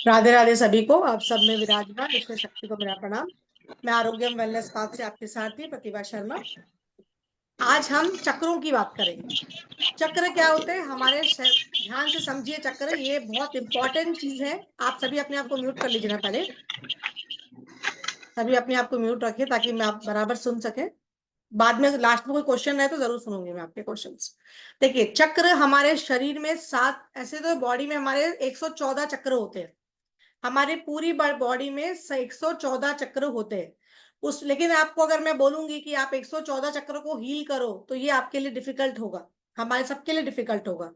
राधे राधे सभी को। आप सब में विराजमान ईश्वर शक्ति को मेरा प्रणाम। मैं आरोग्यम वेलनेस पाथ से आपके साथी प्रतिभा शर्मा। आज हम चक्रों की बात करेंगे। चक्र क्या होते हैं ध्यान से समझिए। चक्र ये बहुत इंपॉर्टेंट चीज है। आप सभी अपने आप को म्यूट कर लीजिए ना पहले। सभी अपने आप को म्यूट रखिए ताकि मैं आप बराबर सुन सके। बाद में लास्ट में कोई क्वेश्चन है तो जरूर सुनूंगी मैं आपके क्वेश्चंस। देखिए, चक्र हमारे शरीर में सात, ऐसे तो बॉडी में हमारे 114 चक्र होते हैं। हमारे पूरी बॉडी में 114 चक्र होते हैं। उस लेकिन आपको अगर मैं बोलूंगी कि आप 114 चक्र को हील करो तो ये आपके लिए डिफिकल्ट होगा। हमारे सबके लिए डिफिकल्ट होगा।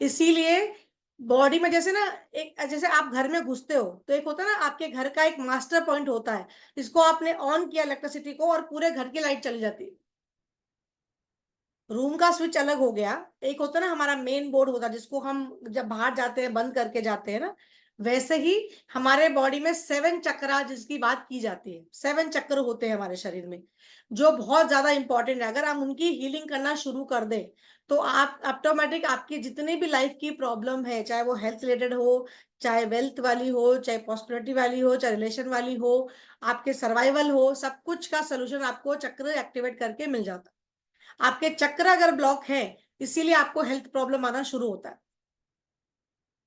इसीलिए बॉडी में जैसे ना, एक जैसे आप घर में घुसते हो तो एक होता है ना, आपके घर का एक मास्टर पॉइंट होता है। इसको आपने ऑन किया इलेक्ट्रिसिटी को और पूरे घर की लाइट चली जाती है। रूम का स्विच अलग हो गया। एक होता है ना हमारा मेन बोर्ड होता है जिसको हम जब बाहर जाते हैं बंद करके जाते हैं ना। वैसे ही हमारे बॉडी में 7 चक्र जिसकी बात की जाती है, 7 चक्र होते हैं हमारे शरीर में, जो बहुत ज्यादा इंपॉर्टेंट है। अगर हम उनकी हीलिंग करना शुरू कर दें तो आप ऑटोमेटिक आपकी जितनी भी लाइफ की प्रॉब्लम है, चाहे वो हेल्थ रिलेटेड हो, चाहे वेल्थ वाली हो, चाहे प्रॉस्पेरिटी वाली हो, चाहे रिलेशन वाली हो, आपके सर्वाइवल हो, सब कुछ का सोल्यूशन आपको चक्र एक्टिवेट करके मिल जाता है। आपके चक्र अगर ब्लॉक है, इसीलिए आपको हेल्थ प्रॉब्लम आना शुरू होता है।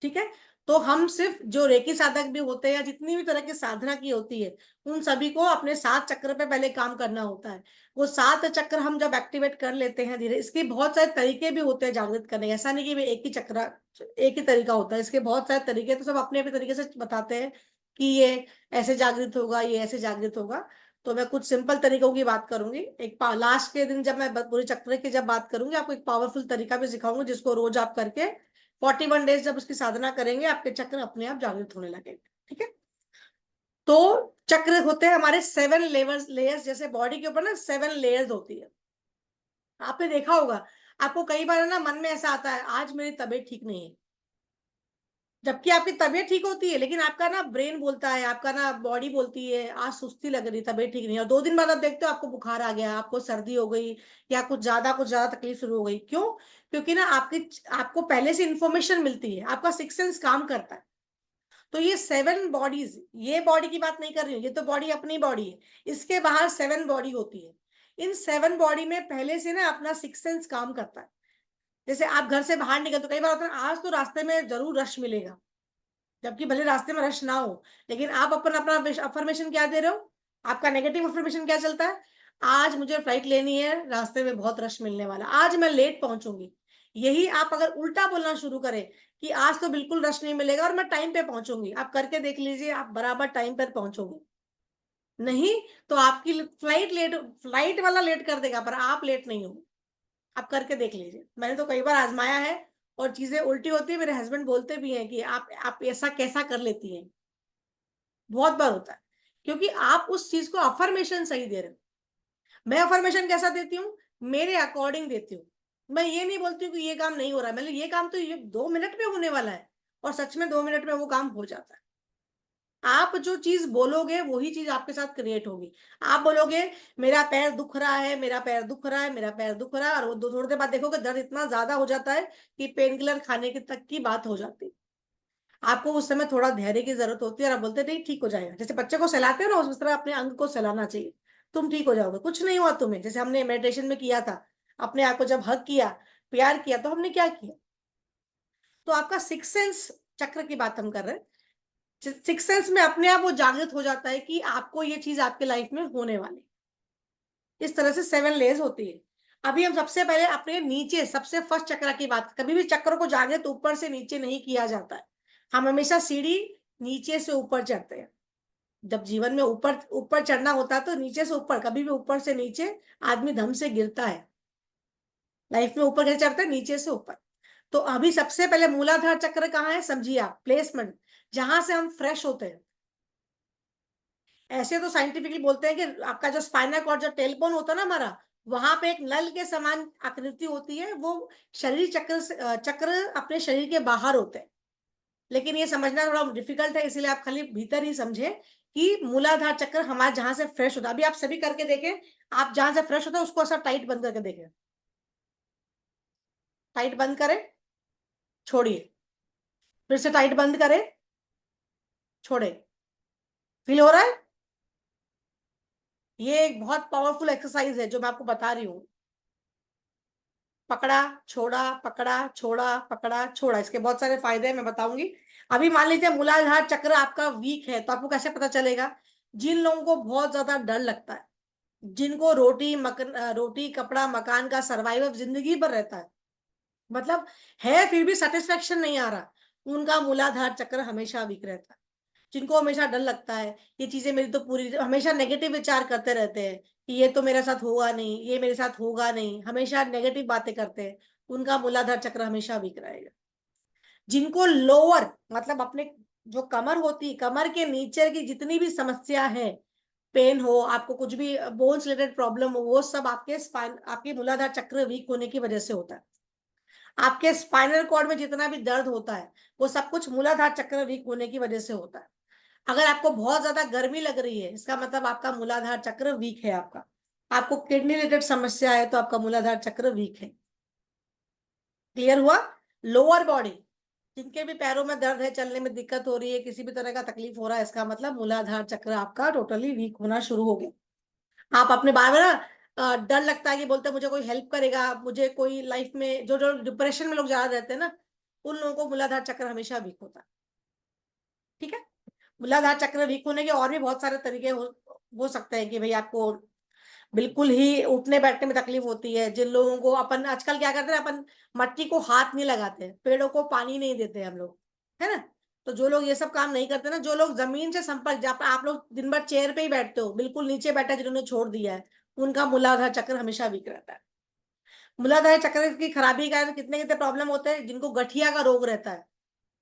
ठीक है। तो हम सिर्फ जो रेकी साधक भी होते हैं या जितनी भी तरह की साधना की होती है, उन सभी को अपने 7 चक्र पे पहले काम करना होता है। वो 7 चक्र हम जब एक्टिवेट कर लेते हैं धीरे, इसके बहुत सारे तरीके भी होते हैं जागृत करने के। ऐसा नहीं कि वे एक ही चक्र, एक ही तरीका होता है। इसके बहुत सारे तरीके, तो सब अपने अपने तरीके से बताते हैं कि ये ऐसे जागृत होगा, ये ऐसे जागृत होगा। तो मैं कुछ सिंपल तरीकों की बात करूंगी। एक लास्ट के दिन जब मैं पूरे चक्र की जब बात करूंगी, आपको एक पावरफुल तरीका भी सिखाऊंगी जिसको रोज आप करके 41 डेज जब उसकी साधना करेंगे, आपके चक्र अपने आप जागृत होने लगेंगे। ठीक है। तो चक्र होते हैं हमारे 7 लेयर्स, जैसे बॉडी के ऊपर ना 7 लेयर्स होती है। आपने देखा होगा, आपको कई बार ना मन में ऐसा आता है आज मेरी तबीयत ठीक नहीं है, जबकि आपकी तबीयत ठीक होती है, लेकिन आपका ना ब्रेन बोलता है, आपका ना बॉडी बोलती है आज सुस्ती लग रही, तबीयत ठीक नहीं है। और 2 दिन बाद आप देखते हो आपको बुखार आ गया, आपको सर्दी हो गई, या कुछ ज्यादा तकलीफ शुरू हो गई। क्यों? क्योंकि ना आपको पहले से इंफॉर्मेशन मिलती है, आपका सिक्स सेंस काम करता है। तो ये 7 बॉडीज, ये बॉडी की बात नहीं कर रही हूँ, ये तो बॉडी अपनी बॉडी है। इसके बाहर 7 बॉडी होती है। इन 7 बॉडी में पहले से ना अपना सिक्स सेंस काम करता है। जैसे आप घर से बाहर निकल तो कई बार होता है आज तो रास्ते में जरूर रश मिलेगा, जबकि भले रास्ते में रश ना हो, लेकिन आप अपना अफर्मेशन क्या दे रहे हो? आपका नेगेटिव अफर्मेशन क्या चलता है? आज मुझे फ्लाइट लेनी है, रास्ते में बहुत रश मिलने वाला, आज मैं लेट पहुंचूंगी। यही आप अगर उल्टा बोलना शुरू करें कि आज तो बिल्कुल रश नहीं मिलेगा और मैं टाइम पे पहुंचूंगी, आप करके देख लीजिए, आप बराबर टाइम पर पहुंचोगे। नहीं तो आपकी फ्लाइट वाला लेट कर देगा पर आप लेट नहीं होगे। आप करके देख लीजिए, मैंने तो कई बार आजमाया है और चीजें उल्टी होती है। मेरे हस्बैंड बोलते भी हैं कि आप ऐसा कैसा कर लेती हैं। बहुत बार होता है, क्योंकि आप उस चीज को अफर्मेशन सही दे रहे हो। मैं अफर्मेशन कैसा देती हूँ? मेरे अकॉर्डिंग देती हूँ। मैं ये नहीं बोलती हूँ कि ये काम नहीं हो रहा है, मतलब ये काम तो ये 2 मिनट में होने वाला है, और सच में 2 मिनट में वो काम हो जाता है। आप जो चीज बोलोगे वही चीज आपके साथ क्रिएट होगी। आप बोलोगे मेरा पैर दुख रहा है, मेरा पैर दुख रहा है, मेरा पैर दुख रहा है, और वो थोड़ी देर बाद देखोगे दर्द इतना ज्यादा हो जाता है कि पेन किलर खाने की तक की बात हो जाती है। आपको उस समय थोड़ा धैर्य की जरूरत होती है और आप बोलते नहीं ठीक हो जाएगा। जैसे बच्चे को सहलाते हो ना, उस तरह अपने अंग को सहलाना चाहिए। तुम ठीक हो जाओगे, कुछ नहीं हुआ तुम्हें। जैसे हमने मेडिटेशन में किया था, अपने आप को जब हक किया, प्यार किया, तो हमने क्या किया? तो आपका सिक्स सेंस चक्र की बात हम कर रहे हैं। सिक्स सेंस में अपने आप वो जागृत हो जाता है कि आपको ये चीज आपके लाइफ में होने वाली। इस तरह से 7 लेयर्स होती है। अभी हम सबसे पहले अपने नीचे सबसे फर्स्ट चक्र की बात, कभी भी चक्र को जागृत ऊपर से नीचे नहीं किया जाता है। हम हमेशा सीढ़ी नीचे से ऊपर चढ़ते हैं। जब जीवन में ऊपर ऊपर चढ़ना होता है तो नीचे से ऊपर, कभी भी ऊपर से नीचे आदमी धम से गिरता है। लाइफ में ऊपर कैसे चढ़ता है? नीचे से ऊपर। तो अभी सबसे पहले मूलाधार चक्र कहाँ है समझिए आप, प्लेसमेंट, जहां से हम फ्रेश होते हैं। ऐसे तो साइंटिफिकली बोलते हैं कि आपका जो स्पाइनल कॉर्ड, जो टेलबोन होता है ना हमारा, वहां पे एक नल के समान आकृति होती है। वो शरीर चक्र अपने शरीर के बाहर होते हैं। लेकिन ये समझना थोड़ा डिफिकल्ट है, इसलिए आप खाली भीतर ही समझे कि मूलाधार चक्र हमारे जहां से फ्रेश होता है। अभी आप सभी करके देखें, आप जहां से फ्रेश होता है उसको ऐसा टाइट बंद करके देखें। टाइट बंद करें, छोड़िए, फिर से टाइट बंद करें, छोड़े। फील हो रहा है? ये एक बहुत पावरफुल एक्सरसाइज है जो मैं आपको बता रही हूँ। पकड़ा छोड़ा, पकड़ा छोड़ा, पकड़ा छोड़ा, इसके बहुत सारे फायदे हैं, मैं बताऊंगी। अभी मान लीजिए मूलाधार चक्र आपका वीक है, तो आपको कैसे पता चलेगा? जिन लोगों को बहुत ज्यादा डर लगता है, जिनको रोटी कपड़ा मकान का सर्वाइवल जिंदगी भर रहता है, मतलब है फिर भी सेटिस्फेक्शन नहीं आ रहा, उनका मूलाधार चक्र हमेशा वीक रहता है। जिनको हमेशा डर लगता है, ये चीजें मेरी तो पूरी, हमेशा नेगेटिव विचार करते रहते हैं कि ये तो मेरे साथ होगा नहीं, ये मेरे साथ होगा नहीं, हमेशा नेगेटिव बातें करते हैं, उनका मूलाधार चक्र हमेशा वीक रहेगा। जिनको लोअर, मतलब अपने जो कमर होती, कमर के नीचे की जितनी भी समस्या है, पेन हो, आपको कुछ भी बोन्स रिलेटेड प्रॉब्लम हो, वो सब आपके स्पाइन, आपके मूलाधार चक्र वीक होने की वजह से होता है। आपके स्पाइनल कॉर्ड में जितना भी दर्द होता है, वो सब कुछ मूलाधार चक्र वीक होने की वजह से होता है। अगर आपको बहुत ज्यादा गर्मी लग रही है, इसका मतलब आपका मूलाधार चक्र वीक है आपका। आपको किडनी रिलेटेड समस्या है, तो आपका मूलाधार चक्र वीक है। क्लियर हुआ? लोअर बॉडी, जिनके भी पैरों में दर्द है, चलने में दिक्कत हो रही है, किसी भी तरह का तकलीफ हो रहा है, इसका मतलब मूलाधार चक्र आपका टोटली वीक होना शुरू हो गया। आप अपने बारे में ना डर लगता है कि बोलते हैं मुझे कोई हेल्प करेगा, मुझे कोई लाइफ में, जो जो डिप्रेशन में लोग ज्यादा रहते हैं ना, उन लोगों को मूलाधार चक्र हमेशा वीक होता है। ठीक है? मूलाधार चक्र वीक होने के और भी बहुत सारे तरीके हो सकते हैं कि भाई आपको बिल्कुल ही उठने बैठने में तकलीफ होती है। जिन लोगों को, अपन आजकल क्या करते हैं, अपन मट्टी को हाथ नहीं लगाते, पेड़ों को पानी नहीं देते हम लोग, है ना? तो जो लोग ये सब काम नहीं करते ना, जो लोग जमीन से संपर्क, जहाँ पर आप लोग दिन भर चेयर पे ही बैठते हो, बिल्कुल नीचे बैठा जिन्होंने छोड़ दिया है, उनका मूलाधार चक्र हमेशा वीक रहता है। मूलाधार चक्र की खराबी का कितने कितने प्रॉब्लम होते हैं। जिनको गठिया का रोग रहता है,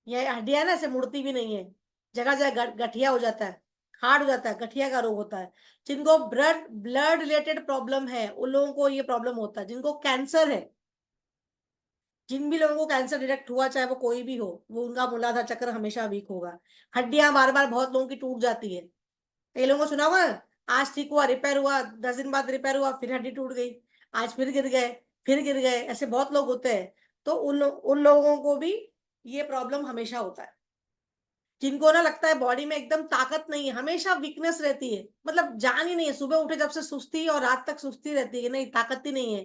ये हड्डियां है ना, ऐसे मुड़ती भी नहीं है, जगह जगह गठिया हो जाता है, हार्ड हो जाता है, गठिया का रोग होता है। जिनको ब्लड ब्लड रिलेटेड प्रॉब्लम है, उन लोगों को ये प्रॉब्लम होता है। जिनको कैंसर है, जिन भी लोगों को कैंसर डिटेक्ट हुआ, चाहे वो कोई भी हो, वो उनका मूलाधार चक्र हमेशा वीक होगा। हड्डियां बार बार बहुत लोगों की टूट जाती है, कई लोगों को सुना होगा, आज ठीक हुआ, रिपेयर हुआ, 10 दिन बाद रिपेयर हुआ, फिर हड्डी टूट गई, आज फिर गिर गए, फिर गिर गए, ऐसे बहुत लोग होते हैं। तो उन लोगों को भी ये प्रॉब्लम हमेशा होता है। जिनको ना लगता है बॉडी में एकदम ताकत नहीं है, हमेशा वीकनेस रहती है, मतलब जान ही नहीं है, सुबह उठे जब से सुस्ती और रात तक सुस्ती रहती है, नहीं ताकत ही नहीं है,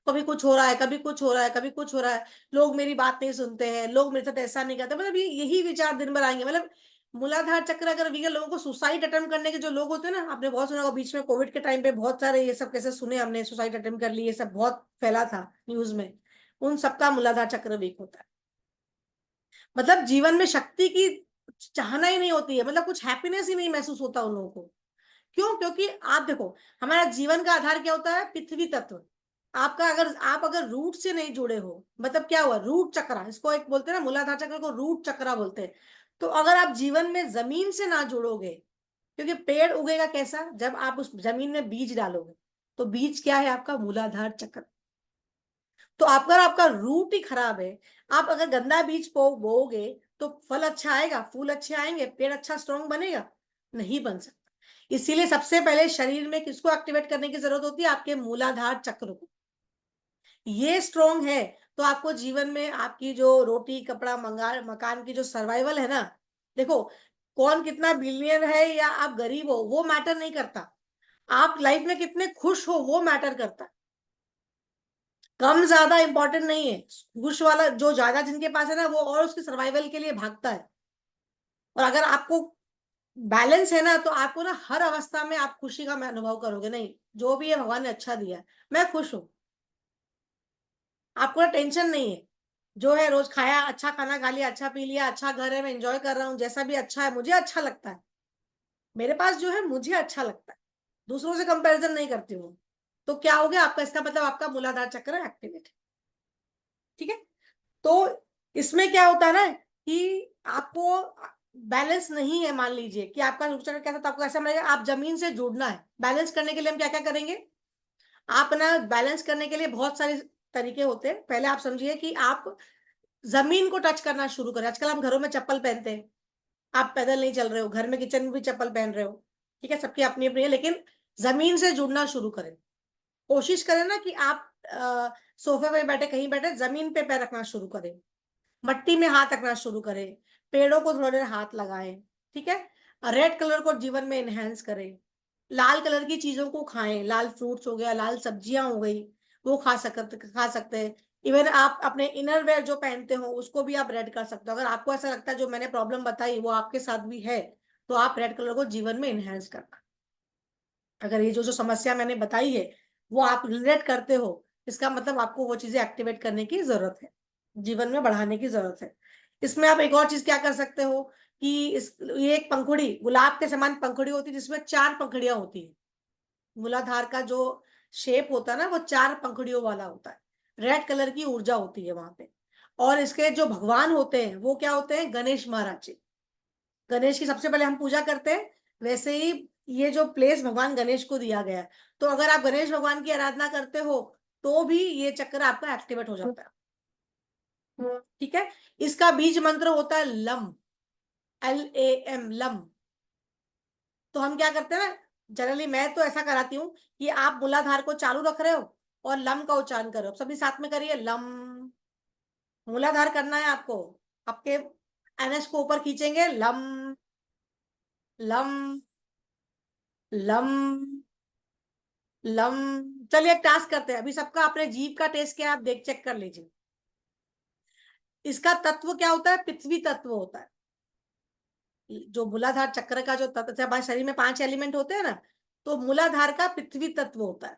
कभी कुछ हो रहा है, कभी कुछ हो रहा है, कभी कुछ हो रहा है, लोग मेरी बात नहीं सुनते हैं, लोग मेरे साथ ऐसा नहीं करते, मतलब ये यही विचार दिन भर आएंगे। मतलब मूलाधार चक्र अगर वीक है, लोगों को सुसाइड अटेम्प्ट करने के जो लोग होते हैं ना, आपने बहुत सुना होगा, बीच में कोविड के टाइम पे बहुत सारे ये सब कैसे सुने हमने, सुसाइड अटेम्प्ट कर ली, ये सब बहुत फैला था न्यूज में। उन सबका मूलाधार चक्र वीक होता है। मतलब जीवन में शक्ति की चाहना ही नहीं होती है, मतलब कुछ हैप्पीनेस ही नहीं महसूस होता उन लोगों को। क्यों? क्योंकि आप देखो, हमारा जीवन का आधार क्या होता है? पृथ्वी तत्व। आपका अगर, आप अगर रूट से नहीं जुड़े हो, मतलब क्या हुआ, रूट चक्रा, इसको एक बोलते हैं ना, मूलाधार चक्र को रूट चक्रा बोलते हैं। तो अगर आप जीवन में जमीन से ना जुड़ोगे, क्योंकि पेड़ उगेगा कैसा, जब आप उस जमीन में बीज डालोगे, तो बीज क्या है? आपका मूलाधार चक्र। तो अगर आपका रूट ही खराब है, आप अगर गंदा बीज बोओगे, तो फल अच्छा आएगा, फूल अच्छे आएंगे, पेड़ अच्छा स्ट्रॉन्ग बनेगा? नहीं बन सकता। इसीलिए सबसे पहले शरीर में किसको एक्टिवेट करने की जरूरत होती है? आपके मूलाधार चक्र को। ये स्ट्रॉन्ग है, तो आपको जीवन में आपकी जो रोटी कपड़ा मकान की जो सर्वाइवल है ना, देखो, कौन कितना बिलियनर है या आप गरीब हो, वो मैटर नहीं करता। आप लाइफ में कितने खुश हो, वो मैटर करता है। कम ज्यादा इंपॉर्टेंट नहीं है। खुश वाला जो ज्यादा जिनके पास है ना, वो और उसके सर्वाइवल के लिए भागता है। और अगर आपको बैलेंस है ना, तो आपको ना हर अवस्था में आप खुशी का अनुभव करोगे, नहीं जो भी है भगवान ने अच्छा दिया है, मैं खुश हूं। आपको ना टेंशन नहीं है, जो है रोज खाया, अच्छा खाना खा लिया, अच्छा पी लिया, अच्छा घर है, मैं एंजॉय कर रहा हूँ, जैसा भी अच्छा है, मुझे अच्छा लगता है, मेरे पास जो है मुझे अच्छा लगता है, दूसरों से कंपैरिजन नहीं करती हूँ। तो क्या हो गया आपका? इसका मतलब आपका मूलाधार चक्र एक्टिवेट है। ठीक है? तो इसमें क्या होता है ना, कि आपको बैलेंस नहीं है, मान लीजिए कि आपका रूप चक्र कैसा, तो आपको ऐसा लगेगा, आप जमीन से जुड़ना है। बैलेंस करने के लिए हम क्या क्या करेंगे? आप ना बैलेंस करने के लिए बहुत सारे तरीके होते हैं। पहले आप समझिए कि आप जमीन को टच करना शुरू करें। आजकल हम घरों में चप्पल पहनते हैं, आप पैदल नहीं चल रहे हो, घर में किचन में भी चप्पल पहन रहे हो, ठीक है, सबकी अपनी अपनी है, लेकिन जमीन से जुड़ना शुरू करें। कोशिश करें ना कि आप सोफे पे बैठे, कहीं बैठे, जमीन पे पैर रखना शुरू करें, मट्टी में हाथ रखना शुरू करें, पेड़ों को थोड़ी देर हाथ लगाएं। ठीक है। रेड कलर को जीवन में एनहेंस करें, लाल कलर की चीजों को खाएं, लाल फ्रूट्स हो गया, लाल सब्जियां हो गई, वो खा सकते हैं। इवन आप अपने इनर वेयर जो पहनते हो उसको भी आप रेड कर सकते हो। अगर आपको ऐसा लगता है जो मैंने प्रॉब्लम बताई वो आपके साथ भी है, तो आप रेड कलर को जीवन में एनहेंस करना। अगर ये जो जो समस्या मैंने बताई है वो आप रिलेट करते हो, इसका मतलब आपको वो चीजें एक्टिवेट करने की जरूरत है, जीवन में बढ़ाने की जरूरत है। इसमें आप एक और चीज क्या कर सकते हो कि ये एक पंखुड़ी, गुलाब के समान पंखुड़ी होती है जिसमें 4 पंखुड़ियां होती है। मूलाधार का जो शेप होता है ना वो 4 पंखुड़ियों वाला होता है। रेड कलर की ऊर्जा होती है वहां पे। और इसके जो भगवान होते हैं वो क्या होते हैं, गणेश महाराज जी। गणेश की सबसे पहले हम पूजा करते हैं। वैसे ही ये जो प्लेस भगवान गणेश को दिया गया है, तो अगर आप गणेश भगवान की आराधना करते हो तो भी ये चक्र आपका एक्टिवेट हो जाता है। ठीक है। इसका बीज मंत्र होता है लम, LAM, लम। तो हम क्या करते हैं ना, जनरली मैं तो ऐसा कराती हूँ कि आप मूलाधार को चालू रख रहे हो और लम का उच्चारण कर रहे हो। सभी साथ में करिए, लम। मूलाधार करना है आपको, आपके NS को ऊपर खींचेंगे, लम, लम, लम, लम। चलिए एक टास्क करते हैं, अभी सबका अपने जीभ का टेस्ट क्या है आप देख चेक कर लीजिए। इसका तत्व क्या होता है, पृथ्वी तत्व होता है। जो मूलाधार चक्र का जो तत्व, हमारे शरीर में 5 एलिमेंट होते हैं ना, तो मूलाधार का पृथ्वी तत्व होता है।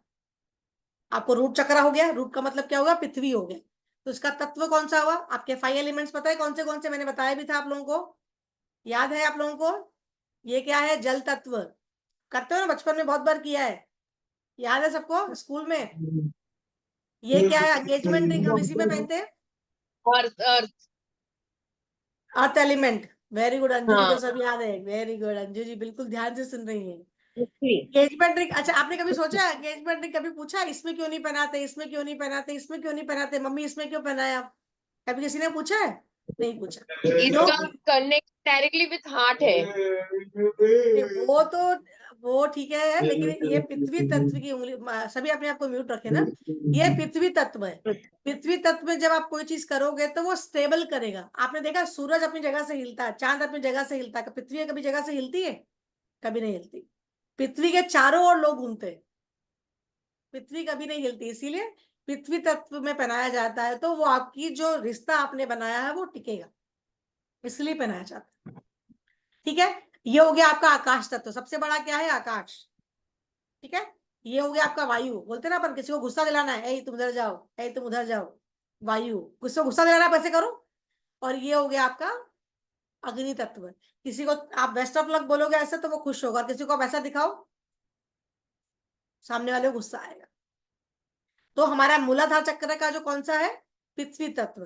आपको रूट चक्र हो गया, रूट का मतलब क्या होगा, पृथ्वी हो गया। तो इसका तत्व कौन सा हुआ, आपके 5 एलिमेंट्स पता है कौन से मैंने बताया भी था आप लोगों को, याद है आप लोगों को? ये क्या है, जल तत्व। करते हो ना, बचपन में बहुत बार किया है, याद है सबको स्कूल में? ये क्या है, एंगेजमेंट रिंग हम इसी में पहनते हैं। Earth earth. Earth element. Very good, Anju ji को हाँ, सब याद है, वेरी गुड अंजू जी, बिल्कुल ध्यान से सुन रही है। पृथ्वी। एंगेजमेंट रिंग, अच्छा आपने कभी सोचा एंगेजमेंट रिंग, कभी पूछा इसमें क्यों नहीं पहनाते, इसमें क्यों नहीं पहनाते, इसमें क्यों नहीं पहनाते, मम्मी इसमें क्यों पहनाया? कभी किसी ने पूछा है? नहीं पूछा। क्यों? इसका कनेक्ट डायरेक्टली विथ हार्ट है। नहीं, वो ठीक है, लेकिन ये पृथ्वी तत्व की उंगली, सभी अपने आप को म्यूट रखे ना। ये पृथ्वी तत्व है। पृथ्वी तत्व में जब आप कोई चीज करोगे तो वो स्टेबल करेगा। आपने देखा सूरज अपनी जगह से हिलता है, चांद अपनी जगह से हिलता है, पृथ्वी कभी जगह से हिलती है? कभी नहीं हिलती। पृथ्वी के चारों ओर लोग घूमते हैं, पृथ्वी कभी नहीं हिलती। इसीलिए पृथ्वी तत्व में पहनाया जाता है, तो वो आपकी जो रिश्ता आपने बनाया है वो टिकेगा, इसलिए पहनाया जाता है। ठीक है। ये हो गया आपका आकाश तत्व, सबसे बड़ा क्या है, आकाश। ठीक है। ये हो गया आपका वायु, बोलते हैं ना अपन किसी को गुस्सा दिलाना है, ए तुम उधर जाओ, ए तुम उधर जाओ, वायु। गुस्सा दिलाना है, वैसे करो। और ये हो गया आपका अग्नि तत्व। किसी को आप बेस्ट ऑफ लक बोलोगे ऐसे तो वो खुश होगा, किसी को आप ऐसा दिखाओ, सामने वाले को गुस्सा आएगा। तो हमारा मूलाधार चक्र का जो कौन सा है, पृथ्वी तत्व।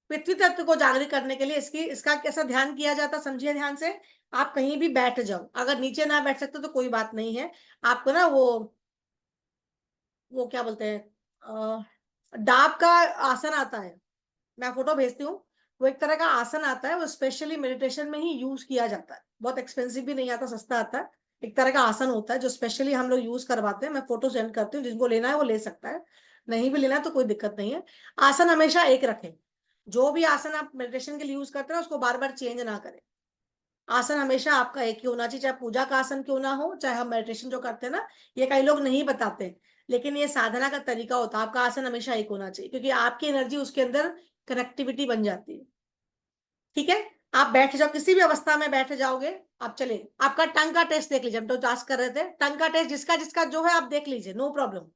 पृथ्वी तत्व को जागृत करने के लिए इसका कैसा ध्यान किया जाता, समझिए ध्यान से। आप कहीं भी बैठ जाओ, अगर नीचे ना बैठ सकते तो कोई बात नहीं है। आपको ना वो क्या बोलते हैं, डाब का आसन आता है, मैं फोटो भेजती हूँ। वो एक तरह का आसन आता है, वो स्पेशली मेडिटेशन में ही यूज किया जाता है, बहुत एक्सपेंसिव भी नहीं आता, सस्ता आता है। एक तरह का आसन होता है जो स्पेशली हम लोग यूज करवाते हैं। मैं फोटो सेंड करती हूँ, जिनको लेना है वो ले सकता है, नहीं भी लेना है तो कोई दिक्कत नहीं है। आसन हमेशा एक रखें, जो भी आसन आप मेडिटेशन के लिए यूज करते हैं उसको बार बार चेंज ना करें। आसन हमेशा आपका एक ही होना चाहिए, चाहे पूजा का आसन क्यों ना हो, चाहे हम मेडिटेशन जो करते हैं ना, ये कई लोग नहीं बताते हैं, लेकिन ये साधना का तरीका होता है। आपका आसन हमेशा एक होना चाहिए, क्योंकि आपकी एनर्जी उसके अंदर कनेक्टिविटी बन जाती है। ठीक है। आप बैठ जाओ, किसी भी अवस्था में बैठ जाओगे। आप चले, आपका टंग का टेस्ट देख लीजिए, हम तो टास्क कर रहे थे, टंग का टेस्ट जिसका जिसका जो है आप देख लीजिए, नो प्रॉब्लम।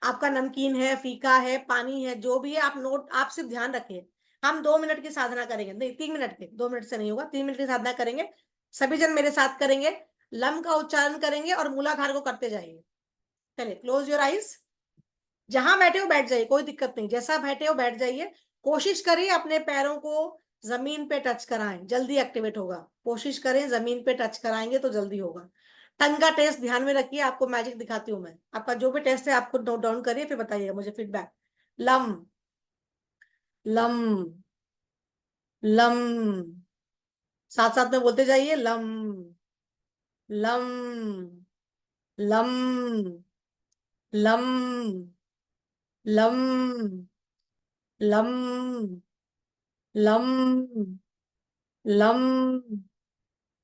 आपका नमकीन है, फीका है, पानी है, जो भी है आप नोट, आप सिर्फ ध्यान रखिए। हम 2 मिनट की साधना करेंगे, नहीं 3 मिनट के, 2 मिनट से नहीं होगा, 3 मिनट की साधना करेंगे। सभी जन मेरे साथ करेंगे, लम का उच्चारण करेंगे और मूलाधार को करते जाइए। चलिए, क्लोज योर आइज। जहां बैठे हो बैठ जाइए, कोई दिक्कत नहीं, जैसा बैठे हो बैठ जाइए। कोशिश करिए अपने पैरों को जमीन पे टच कराएं, जल्दी एक्टिवेट होगा। कोशिश करें जमीन पे टच कराएंगे तो जल्दी होगा। टंग का टेस्ट ध्यान में रखिए, आपको मैजिक दिखाती हूँ मैं। आपका जो भी टेस्ट है आपको नोट डाउन करिए, फिर बताइएगा मुझे फीडबैक। लम, लम, लम, साथ साथ में बोलते जाइए, lump, lump, lump, lump, lump, lump, lump, lump,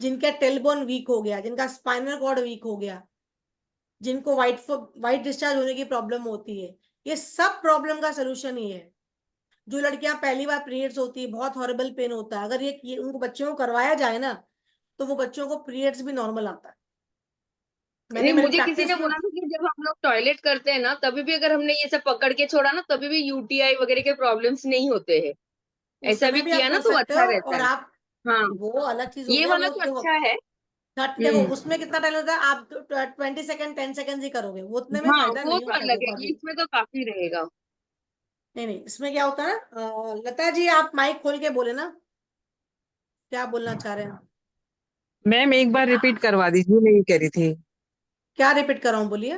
जिनका टेलबोन वीक हो गया, जिनका स्पाइनल कॉर्ड वीक हो गया, जिनको वाइट डिस्चार्ज होने की प्रॉब्लम होती है, ये सब प्रॉब्लम का सोल्यूशन ये है। जो लड़कियां पहली बार पीरियड्स होती है, बहुत हॉरिबल पेन होता है, अगर ये उनको बच्चों को करवाया जाए ना, तो वो बच्चों को पीरियड्स भी नॉर्मल आता है। मैंने नहीं, मेरी मुझे किसी ने प्रैक्टिस में बोला था कि जब हम लोग टॉयलेट करते हैं ना, तभी भी अगर हमने ये सब पकड़ के छोड़ा ना, तभी भी यूटीआई वगैरह के प्रॉब्लम्स नहीं होते हैं। उस ऐसा समय भी भी आप किया ना कर तो सकते अच्छा हो, रहता और है। आप, हाँ, वो अलग चीज हो ये गया वाला वो, तो देखो अच्छा है। देखो हम्म। उसमें कितना टाइम लगता है, आप 20 सेकंड 10 सेकंड ही करोगे, वो उतने में हाँ, फायदा वो नहीं तो होता अलग है, देखो ये अभी। इसमें तो काफी रहेगा। नहीं नहीं, इसमें क्या होता है ना, लता जी आप माइक खोल के बोले ना, क्या बोलना चाह रहे हैं? मैम एक बार रिपीट करवा दीजिए, मैं ये कह रही थी। क्या रिपीट कर रहा हूँ, बोलिए।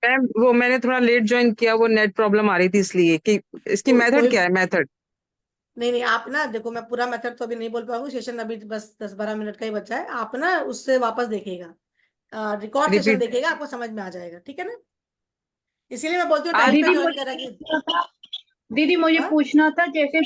मैम वो मैंने थोड़ा लेट ज्वाइन किया, वो नेट प्रॉब्लम आ रही थी इसलिए कि इसकी मेथड कोई क्या है, मेथड। नहीं नहीं, आप ना देखो, मैं पूरा मेथड तो अभी नहीं बोल पाऊंगी, सेशन अभी बस 10-12 मिनट का ही बचा है, आप ना उससे वापस देखिएगा, रिकॉर्ड सेशन रिपीट। देखिएगा, आपको समझ में आ जाएगा, ठीक है ना? इसीलिए मैं बोलती हूँ आज टाइम पे दीदी ज्वाइन मुझे करेंगे। पूछना था दीदी मुझे हाँ पूछना था, जैसे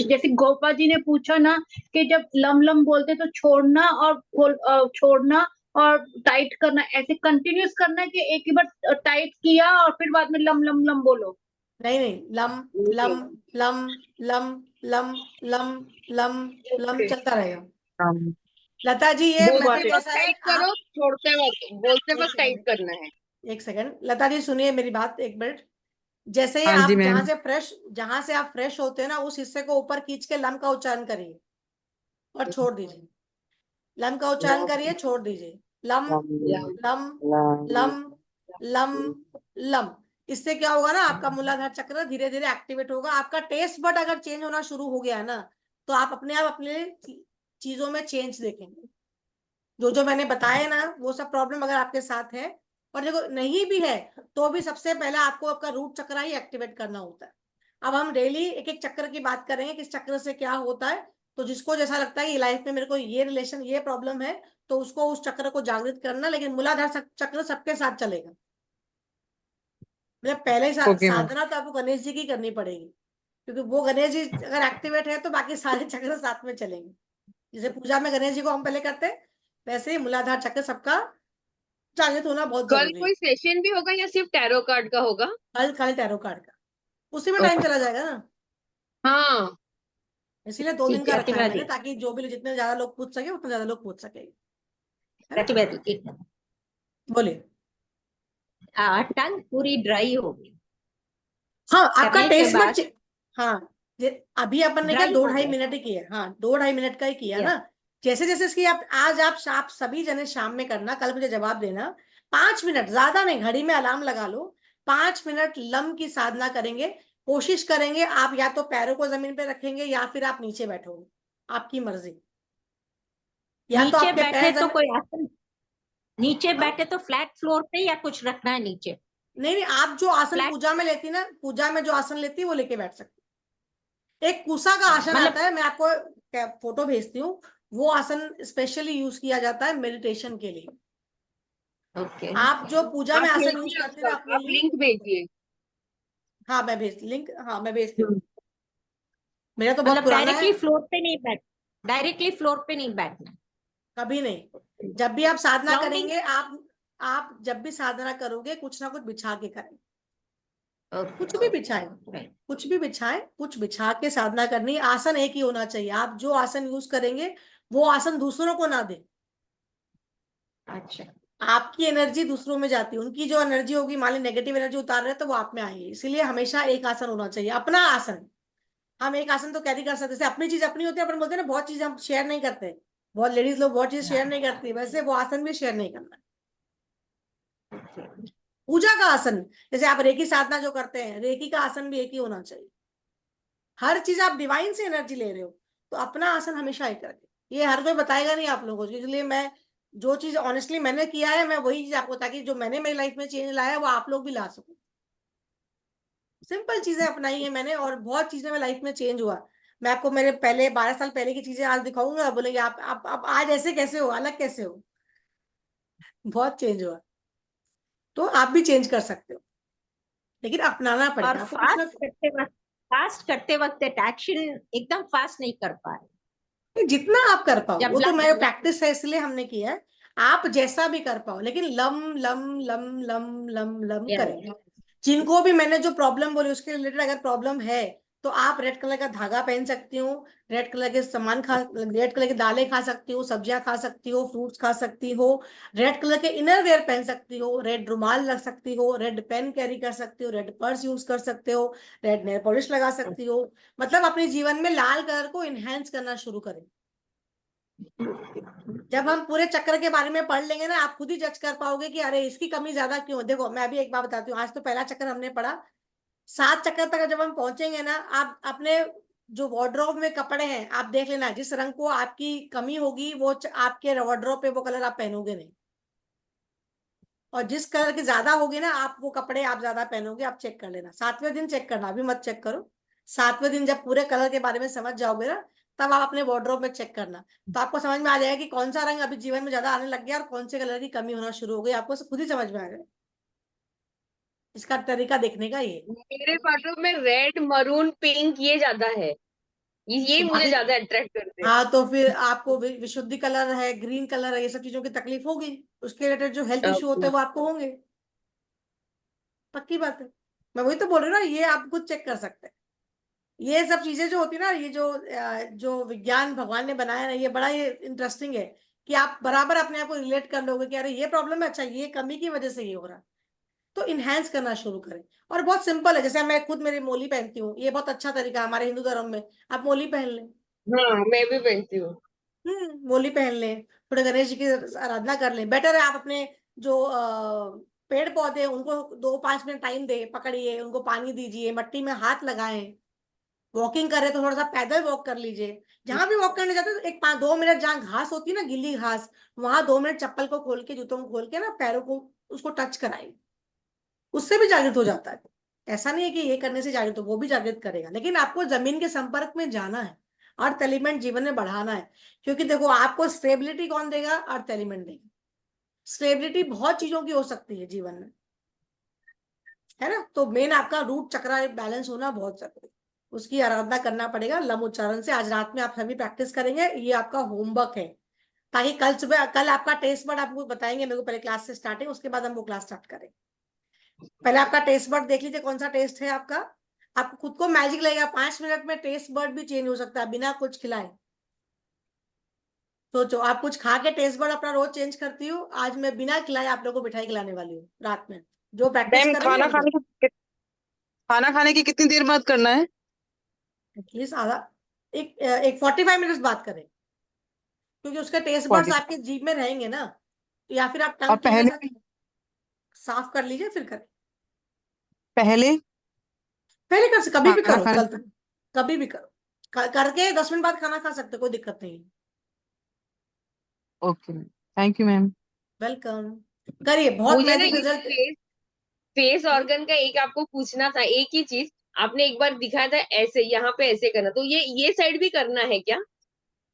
जैसे गोपा जी ने पूछा ना कि जब लम लम बोलते तो छोड़ना और छोड़ना और टाइट करना, ऐसे कंटिन्यूस करना है कि एक ही बार टाइट किया और फिर बाद में लम लम लम बोलो? नहीं नहीं, lump lump lump lump lump lump lump lump okay. चलता रहेगा। um, लता जी ये बोलते मेथड वक्त कैसा है, टाइट करो, आप छोड़ते वक्त, बोलते एक वक्त टाइट सेकंड, करना है। एक सेकंड लता जी सुनिए मेरी बात एक मिनट। जैसे ही हाँ जी आप मैम। जहां से आप फ्रेश होते हैं ना, उस हिस्से को ऊपर खींच के लम का उच्चारण करिए और छोड़ दीजिए। लम का उच्चारण करिए, छोड़ दीजिए। Lump lump lump lump lump. इससे क्या होगा ना, आपका मूलाधार चक्र धीरे धीरे एक्टिवेट होगा। आपका टेस्ट बड अगर चेंज होना शुरू हो गया ना, तो आप अपने आप अपने चीजों में चेंज देखेंगे। जो जो मैंने बताया ना, वो सब प्रॉब्लम अगर आपके साथ है, और देखो नहीं भी है, तो भी सबसे पहले आपको आपका रूट चक्र ही एक्टिवेट करना होता है। अब हम डेली एक एक चक्र की बात करेंगे, किस चक्र से क्या होता है। तो जिसको जैसा लगता है कि लाइफ में मेरे को ये रिलेशन, ये प्रॉब्लम है, तो उसको उस चक्र को जागृत करना, लेकिन मूलाधार चक्र सबके साथ चलेगा। मतलब पहले ही ओके मैम। साधना तो आपको गणेश जी की करनी पड़ेगी, क्योंकि वो गणेश जी अगर एक्टिवेट है तो बाकी सारे चक्र साथ में चलेंगे। जैसे पूजा में गणेश जी को हम पहले करते हैं, वैसे ही मूलाधार चक्र सबका जागृत होना बहुत कल जरूरी है। कोई सेशन भी होगा या सिर्फ टैरो कार्ड का होगा? कल कल टैरो कार्ड का, उसी में टाइम ओके। चला जाएगा ना, हाँ, इसीलिए 2 दिन ठीक का है रखा है प्रतिभा मैंने, दी। ताकि जो भी जितने ज्यादा लोग पूछ सके उतने ज्यादा लोग पूछ सके, है ना? प्रतिभा दी एक मिनट। बोलिए। टंग पूरी ड्राई हो गई हाँ आपका करने के टेस्ट बाद, बट, हाँ अभी अपन ने क्या ड्राई दो हो ढाई गए। मिनट ही किए, हाँ 2-2.5 मिनट का ही किया यस। ना। जैसे जैसे इसकी आप सभी जने शाम में करना, कल मुझे जवाब देना। 5 मिनट, ज्यादा नहीं, घड़ी में अलार्म लगा लो, 5 मिनट लम की साधना करेंगे। कोशिश करेंगे आप या तो पैरों को जमीन पे रखेंगे या फिर आप नीचे बैठोगे, आपकी मर्जी। या तो नीचे आपके बैठे पैर तो जमीन, कोई आसन, नीचे हाँ बैठे तो फ्लैट फ्लोर पे या कुछ रखना है नीचे? नहीं नहीं, आप जो आसन फ्लैट। पूजा में लेती ना, पूजा में जो आसन लेती है वो लेके बैठ सकती। एक कुसा का आसन आता मतलब है, मैं आपको फोटो भेजती हूँ। वो आसन स्पेशली यूज किया जाता है मेडिटेशन के लिए। ओके। आप जो पूजा में आप आसन यूज भेजिए करते हैं उसका, ना अपने आप लिए, लिंक भेजिए। हाँ मैं भेज लिंक, हाँ मैं भेजती हूँ। हम्म, मेरा तो बहुत मतलब पुराना है। डायरेक्टली फ्लोर पे नहीं बैठ, डायरेक्टली फ्लोर पे नहीं बैठना। कभी नहीं, जब भी आप साधना ग्राउंडिंग। करेंगे, आप जब भी साधना करोगे कुछ ना कुछ बिछा के करें। ओके कुछ भी बिछाए, ओके राइट। कुछ भी बिछाए, कुछ बिछा के साधना करनी। आसन एक ही होना चाहिए, आप जो आसन यूज करेंगे वो आसन दूसरों को ना दे। अच्छा। आपकी एनर्जी दूसरों में जाती है, उनकी जो एनर्जी होगी, मान ली नेगेटिव एनर्जी उतार रहे हैं तो वो आप में आएगी। इसीलिए हमेशा एक आसन होना चाहिए, अपना आसन। हम एक आसन तो कैरी कर सकते, जैसे अपनी चीज अपनी होती है, अपन बोलते हैं ना बहुत चीज हम शेयर नहीं करते, बहुत लेडीज लोग बहुत चीज शेयर नहीं करती, वैसे वो आसन भी शेयर नहीं करना। पूजा का आसन, जैसे आप रेकी साधना जो करते हैं, रेकी का आसन भी एक ही होना चाहिए। हर चीज आप डिवाइन से एनर्जी ले रहे हो, तो अपना आसन हमेशा एक रखें। ये हर कोई बताएगा नहीं आप लोगों को, इसलिए मैं जो चीज ऑनेस्टली मैंने किया है, मैं वही चीज आपको, ताकि जो मैंने मेरी लाइफ में चेंज लाया है वो आप लोग भी ला सको। सिंपल चीजें अपनाई है मैंने, और बहुत चीजें मेरी लाइफ में चेंज हुआ। मैं आपको मेरे पहले 12 साल पहले की चीजें आज दिखाऊंगा, बोलेंगे आप आज ऐसे कैसे हो, अलग कैसे हो। बहुत चेंज हुआ, तो आप भी चेंज कर सकते हो, लेकिन अपनाना और पड़ेगा आपको कुछ ना। फास्ट करते वक्त एक्शन एकदम फास्ट नहीं कर पा रहे। जितना आप कर पाओ, जब वो तो ब्लड मैं प्रैक्टिस है इसलिए हमने किया है। आप जैसा भी कर पाओ, लेकिन lump lump lump lump lump lump करें। जिनको भी मैंने जो प्रॉब्लम बोली उसके रिलेटेड अगर प्रॉब्लम है तो आप रेड कलर का धागा पहन सकती हो, रेड कलर के सामान रेड कलर की दालें खा सकती हो, सब्जियां खा सकती हो, फ्रूट्स खा सकती हो, रेड कलर के इनर वेयर पहन सकती हो, रेड रुमाल रख सकती हो, रेड पेन कैरी कर सकती हो, रेड पर्स यूज कर सकते हो, रेड नेल पॉलिश लगा सकती हो। मतलब अपने जीवन में लाल कलर को इनहेंस करना शुरू करें। जब हम पूरे चक्र के बारे में पढ़ लेंगे ना, आप खुद ही जज कर पाओगे कि अरे इसकी कमी ज्यादा क्यों है। देखो मैं अभी एक बात बताती हूँ, आज तो पहला चक्र हमने पढ़ा, 7 चक्कर तक जब हम पहुंचेंगे ना, आप अपने जो वार्डरोब में कपड़े हैं आप देख लेना, जिस रंग को आपकी कमी होगी वो आपके वार्डरोब पे वो कलर आप पहनोगे नहीं, और जिस कलर की ज्यादा होगी ना आप वो कपड़े आप ज्यादा पहनोगे। आप चेक कर लेना, 7वें दिन चेक करना, अभी मत चेक करो। 7वें दिन जब पूरे कलर के बारे में समझ जाओगे ना, तब आप अपने वार्डरोब में चेक करना, तो आपको समझ में आ जाएगा कि कौन सा रंग अभी जीवन में ज्यादा आने लग गया और कौन से कलर की कमी होना शुरू हो गई। आपको खुद ही समझ में आ जाएगा। इसका तरीका देखने का ये। मेरे वार्डरोब में रेड, मरून, पिंक ये ज्यादा है, ये तो मुझे बाकी, ज्यादा अट्रैक्ट करते हैं। हाँ तो फिर आपको विशुद्धि कलर है, ग्रीन कलर है, ये सब चीजों की तकलीफ होगी, उसके रिलेटेड जो हेल्थ इश्यू होते Okay. हैं वो आपको होंगे। पक्की बात है। मैं वही तो बोल रही हूँ ना, ये आप खुद चेक कर सकते हैं। ये सब चीजें जो होती है ना, ये जो विज्ञान भगवान ने बनाया ना, ये बड़ा ये इंटरेस्टिंग है कि आप बराबर अपने आप को रिलेट कर लोगे कि अरे ये प्रॉब्लम है, अच्छा ये कमी की वजह से ये हो रहा है, तो इनहेंस करना शुरू करें। और बहुत सिंपल है, जैसे मैं खुद मेरी मोली पहनती हूँ, ये बहुत अच्छा तरीका है हमारे हिंदू धर्म में। आप मोली पहन लें, हाँ, मैं भी पहनती हूँ। मोली पहन लें, थोड़े गणेश जी की आराधना कर लें। बेटर है आप अपने जो पेड़ पौधे हैं, उनको 2-5 मिनट टाइम दे, पकड़िए उनको, पानी दीजिए, मट्टी में हाथ लगाएं। वॉकिंग कर रहे तो थोड़ा सा पैदल वॉक कर लीजिए। जहां भी वॉक करने जाते हो एक 5-2 मिनट, जहाँ घास होती है ना, गीली घास, वहां 2 मिनट चप्पल को खोल के, जूतों को खोल के ना, पैरों को उसको टच कराइए। उससे भी जागृत हो जाता है। ऐसा नहीं है कि ये करने से जागृत हो, वो भी जागृत करेगा, लेकिन आपको जमीन के संपर्क में जाना है, अर्थ एलिमेंट जीवन में बढ़ाना है। क्योंकि देखो आपको स्टेबिलिटी कौन देगा? अर्थ एलिमेंट देगा। स्टेबिलिटी बहुत चीजों की हो सकती है जीवन में, है ना। तो मेन आपका रूट चक्र बैलेंस होना बहुत जरूरी है, उसकी आराधना करना पड़ेगा लम उच्चारण से। आज रात में आप सभी प्रैक्टिस करेंगे, ये आपका होमवर्क है, ताकि कल सुबह, कल आपका टेस्ट बर्ड आपको बताएंगे, मेरे को पहले क्लास से स्टार्टिंग, उसके बाद हम वो क्लास स्टार्ट करेंगे। पहले आपका टेस्ट बर्ड देख लीजिए, कौन सा टेस्ट है आपका। आपको खुद को मैजिक लगेगा, 5 मिनट में टेस्ट बर्ड भी चेंज हो सकता है बिना कुछ खिलाए। सोचो, आप कुछ खा के टेस्ट बर्ड अपना रोज चेंज करती हो, आज मैं बिना खिलाए आप लोगों को मिठाई खिलाने वाली हूँ रात में। जो प्रैक्टिस मैम करेंगे उनको खाना खाने की कितनी देर बाद करना है? एटलीस्ट आधा, एक 45 मिनट बात करें, क्योंकि उसके टेस्ट बर्ड्स 40। आपके जीभ में रहेंगे ना। तो या फिर आप और टंग के पहले जैसा साफ कर लीजिए फिर करें। पहले पहले कर से कभी भी हाँ, खाना करो, खाने चलता है। कभी भी करो, करके 10 मिनट बाद खाना खा सकते हो, कोई दिक्कत नहीं है। Okay ma'am, thank you ma'am. Welcome. करिए, बहुत मुझे ना मैजिक ये रिजल्ट। फेस ऑर्गन का एक आपको पूछना था, एक ही चीज। आपने एक बार दिखाया था ऐसे, यहाँ पे ऐसे करना, तो ये साइड भी करना है क्या,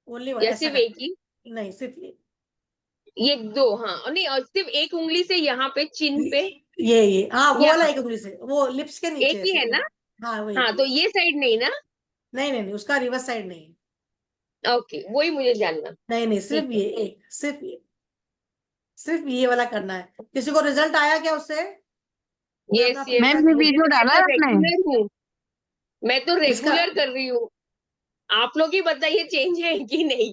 ओनली या ऐसा सिर्फ एक करते ही? हैं। नहीं, सिर्फ ये दो, हाँ, और नहीं, और सिर्फ एक उंगली से यहाँ पे चिन पे, ये हाँ, वो वाला यहाँ एक उंगली से, वो लिप्स के नीचे एक है ही है सिर्फ ना? एक। हाँ वो एक हाँ, ही तो है। ये साइड नहीं ना? नहीं नहीं नहीं, उसका रिवर्स साइड नहीं है। ओके, वही मुझे जानना। नहीं नहीं, सिर्फ ठीक है। ये एक, सिर्फ ये वाला करना है। किसी को रिजल्ट आया क्या उससे? कोई यस अपना यस, मैम फीडबैक ये दे। वीडियो मैं डाला तो है आपने? रेगुलर हूँ, मैं तो इसका रेगुलर कर रही हूँ। आप लोग ही बताइए चेंज है कि नहीं।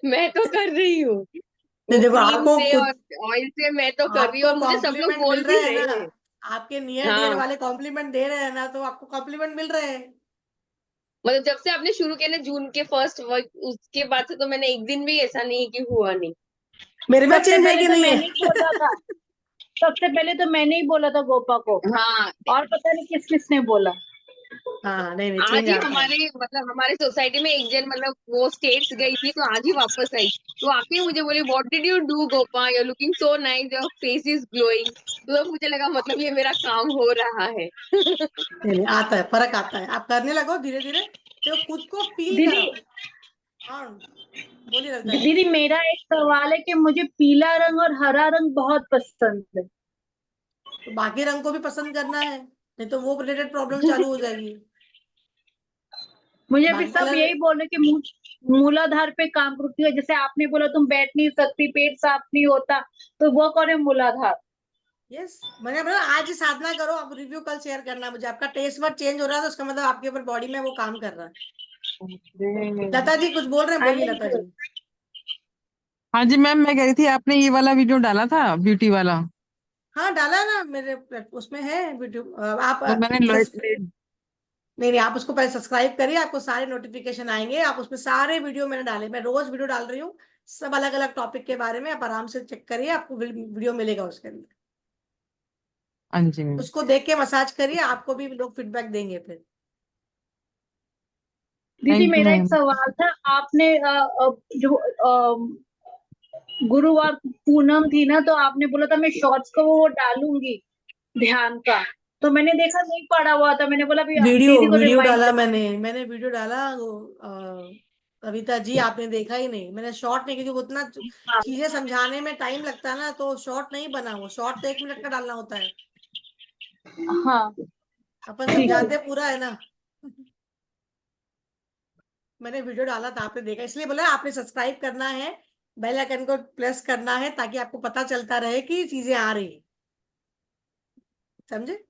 मैं तो कर रही हूँ, वो देखो, क्रीम आपको से और कुछ, ऑयल से मैं तो कर रही हूँ, आपको और मुझे सब लोग कॉम्प्लीमेंट बोल मिल भी रहे हैं रहे ना, हैं। आपके नियर डियर हाँ, वाले कॉम्प्लीमेंट दे रहे हैं ना, तो आपको कॉम्प्लीमेंट मिल रहे हैं। मतलब जब से आपने शुरू किया ना जून के फर्स्ट वर्क, उसके बाद से तो मैंने एक दिन भी ऐसा नहीं कि हुआ नहीं। मेरे में सबसे चेंज है पहले कि तो नहीं मैंने है? ही बोला था, सबसे पहले तो मैंने ही बोला था गोपा को, हाँ, और पता नहीं किस किसने बोला। हाँ नहीं नहीं, आज चेंज ही आता है। हमारे मतलब हमारे सोसाइटी में एक जन, मतलब वो स्टेट्स गई थी, तो आज ही वापस आई, तो आके मुझे बोली, what did you do Gopa, you are looking so nice, your face is glowing. तो मुझे लगा मतलब ये मेरा काम हो रहा है। नहीं नहीं, आता है, फर्क आता है, आप करने लगो धीरे धीरे, तो खुद को फील दीदी करो। हाँ, बोलिए रजता जी। दीदी मेरा एक सवाल है कि मुझे पीला रंग और हरा रंग बहुत पसंद है। तो बाकी रंग को भी पसंद करना है, नहीं तो वो रिलेटेड प्रॉब्लम चालू हो जाएगी। मुझे भी बाकी सब कलर यही बोल रहे कि मूलाधार पे काम करती है। जैसे आपने बोला तुम बैठ नहीं सकती, पेट साफ नहीं होता, तो वो करे मूलाधार। यस, मैंने बोला आज ही साधना करो, आप रिव्यू कल शेयर करना मुझे। आपका टेस्ट वर्ड चेंज हो रहा है तो उसका मतलब आपके ऊपर बॉडी में वो काम कर रहा है। लता जी कुछ बोल रहे हैं, बोलिए लता जी। हाँ जी मैम, मैं कह रही थी आपने ये वाला वीडियो डाला था ब्यूटी वाला, हाँ डाला ना मेरे उसमें है वीडियो। आप तो मैंने नहीं नहीं, आप उसको पहले सब्सक्राइब करिए, आपको सारे नोटिफिकेशन आएंगे। आप उसमें सारे वीडियो मैंने डाले, मैं रोज वीडियो डाल रही हूँ, सब अलग अलग टॉपिक के बारे में। आप आराम से चेक करिए, आपको वीडियो मिलेगा उसके अंदर। हाँ जी मैम। उसको देख के मसाज करिए, आपको भी लोग फीडबैक देंगे फिर। दीदी थैंक यू मेरा एक मैम। सवाल था। आपने जो गुरुवार पूनम थी ना, तो आपने बोला था मैं शॉर्ट्स को वो डालूंगी ध्यान का, तो मैंने देखा नहीं पड़ा हुआ था। मैंने बोला अभी दीदी को वीडियो रिमाइंड डाला कर। मैंने वीडियो डाला वो कविता जी, आपने देखा ही नहीं। मैंने शॉर्ट नहीं, क्योंकि वो उतना चीजें समझाने में टाइम लगता है ना, तो शॉर्ट नहीं बना। वो शॉर्ट तो 1 मिनट का डालना होता है, हाँ अपन ठीक है। समझाते पूरा है ना। मैंने वीडियो डाला था, आपने देखा, इसलिए बोला आपने सब्सक्राइब करना है, बेल आइकन को प्रेस करना है, ताकि आपको पता चलता रहे कि चीजें आ रही हैं। समझे?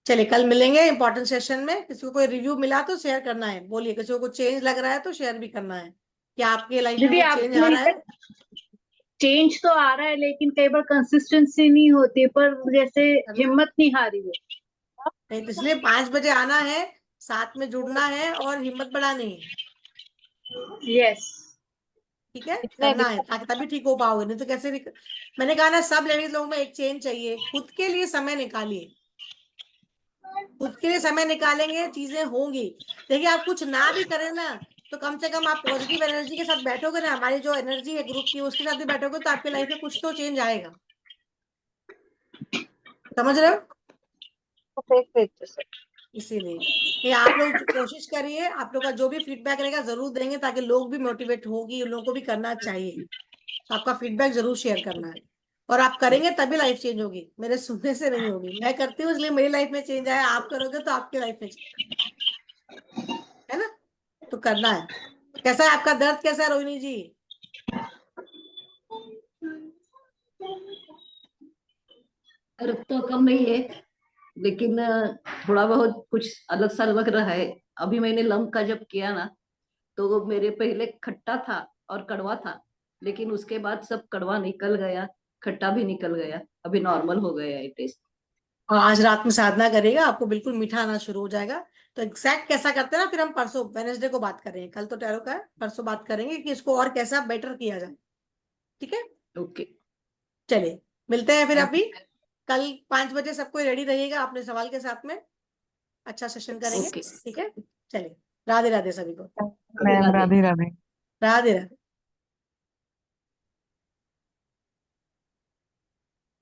चलिए कल मिलेंगे इंपॉर्टेंट सेशन में। किसी को कोई रिव्यू मिला तो शेयर करना है, बोलिए। किसी को कुछ चेंज लग रहा है तो शेयर भी करना है कि आपके लाइफ में दीदी कुछ चेंज आ आपने रहा है। चेंज तो आ रहा है, लेकिन कई बार कंसिस्टेंसी नहीं होती, पर जैसे करना है। हिम्मत नहीं हारी है। नहीं तो इसलिए 5 बजे आना है, साथ में जुड़ना है और हिम्मत बढ़ानी है। यस। ठीक है, करना है, ताकि तभी ठीक हो पाओगे, नहीं तो कैसे भी। मैंने कहा ना, सब लेडीज लोगों में एक चेंज चाहिए। खुद के लिए समय निकालिए, खुद के लिए समय निकालेंगे चीजें होंगी। देखिए आप कुछ ना भी करें ना, तो कम से कम आप पॉजिटिव एनर्जी के साथ बैठोगे ना, हमारी जो एनर्जी है ग्रुप की, उसके साथ भी बैठोगे, तो आपकी लाइफ में कुछ तो चेंज आएगा। समझ रहे हो? इसीलिए ये आप लोग कोशिश करिए, आप लोग का जो भी फीडबैक रहेगा जरूर देंगे, ताकि लोग भी मोटिवेट होगी, उन लोगों को भी करना चाहिए। तो आपका फीडबैक जरूर शेयर करना है, और आप करेंगे तभी लाइफ चेंज होगी, मेरे सुनने से नहीं होगी। मैं करती हूँ इसलिए मेरी लाइफ में चेंज आया, आप करोगे तो आपकी लाइफ में है ना। तो करना है। कैसा है आपका दर्द, कैसा है रोहिणी जी? दर्द तो कम नहीं है, लेकिन थोड़ा बहुत कुछ अलग सा लग रहा है। अभी मैंने लम्प का जब किया ना, तो वो मेरे पहले खट्टा था और कड़वा था, लेकिन उसके बाद सब कड़वा निकल गया, खट्टा भी निकल गया, अभी नॉर्मल हो गया है टेस्ट। और आज रात में साधना करेगा, आपको बिल्कुल मीठा आना शुरू हो जाएगा। तो एग्जैक्ट कैसा करते हैं ना, फिर हम परसों वेनेसडे को बात करेंगे। कल तो टैरो का है, परसों बात करेंगे कि इसको और कैसा बेटर किया जाए। ठीक है, ओके। चलिए मिलते हैं फिर थैंक अभी। कल 5 बजे सबको रेडी रहिएगा अपने सवाल के साथ में, अच्छा सेशन यू। करेंगे। ओके। ठीक है, चलिए, राधे राधे सभी को। राधे मैम राधे। राधे राधे। राधे राधे।